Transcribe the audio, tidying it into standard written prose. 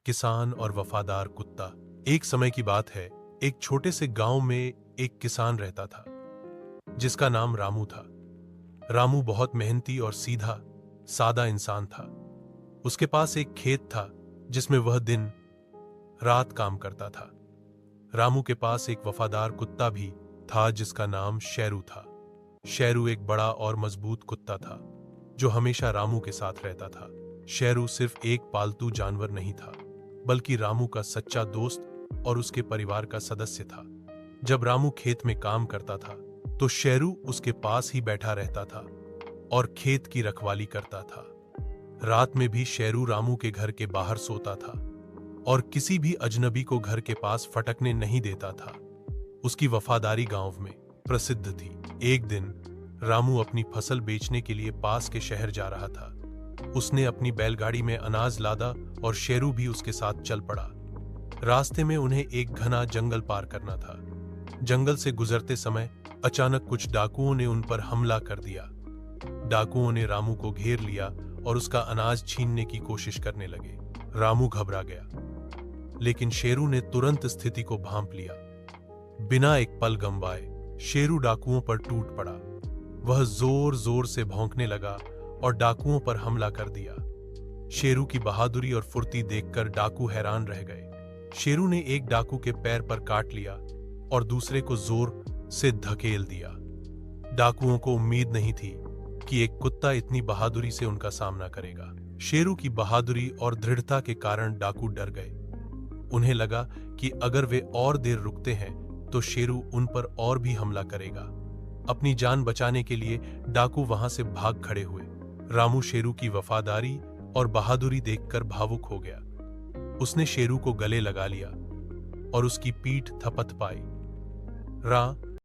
किसान और वफादार कुत्ता। एक समय की बात है, एक छोटे से गांव में एक किसान रहता था जिसका नाम रामू था। रामू बहुत मेहनती और सीधा सादा इंसान था। उसके पास एक खेत था जिसमें वह दिन रात काम करता था। रामू के पास एक वफादार कुत्ता भी था जिसका नाम शेरू था। शेरू एक बड़ा और मजबूत कुत्ता था जो हमेशा रामू के साथ रहता था। शेरू सिर्फ एक पालतू जानवर नहीं था, बल्कि रामू का सच्चा दोस्त और उसके परिवार का सदस्य था। जब रामू खेत में काम करता था तो शेरू उसके पास ही बैठा रहता था और खेत की रखवाली करता था। रात में भी शेरू रामू के घर के बाहर सोता था और किसी भी अजनबी को घर के पास फटकने नहीं देता था। उसकी वफादारी गांव में प्रसिद्ध थी। एक दिन रामू अपनी फसल बेचने के लिए पास के शहर जा रहा था। उसने अपनी बैलगाड़ी में अनाज लादा और शेरू भी उसके साथ चल पड़ा। रास्ते में उन्हें एक घना जंगल पार करना था। जंगल से गुजरते समय अचानक कुछ डाकुओं ने उन पर हमला कर दिया। डाकुओं ने रामू को घेर लिया और उसका अनाज छीनने की कोशिश करने लगे। रामू घबरा गया, लेकिन शेरू ने तुरंत स्थिति को भांप लिया। बिना एक पल गंवाए शेरू डाकुओं पर टूट पड़ा। वह जोर जोर से भौंकने लगा और डाकुओं पर हमला कर दिया। शेरू की बहादुरी और फुर्ती देखकर डाकू हैरान रह गए। शेरू ने एक डाकू के पैर पर काट लिया और दूसरे को जोर से धकेल दिया। डाकुओं को उम्मीद नहीं थी कि एक कुत्ता इतनी बहादुरी से उनका सामना करेगा। शेरू की बहादुरी और दृढ़ता के कारण डाकू डर गए। उन्हें लगा कि अगर वे और देर रुकते हैं तो शेरू उन पर और भी हमला करेगा। अपनी जान बचाने के लिए डाकू वहां से भाग खड़े हुए। रामू शेरू की वफादारी और बहादुरी देखकर भावुक हो गया। उसने शेरू को गले लगा लिया और उसकी पीठ थपथपाई।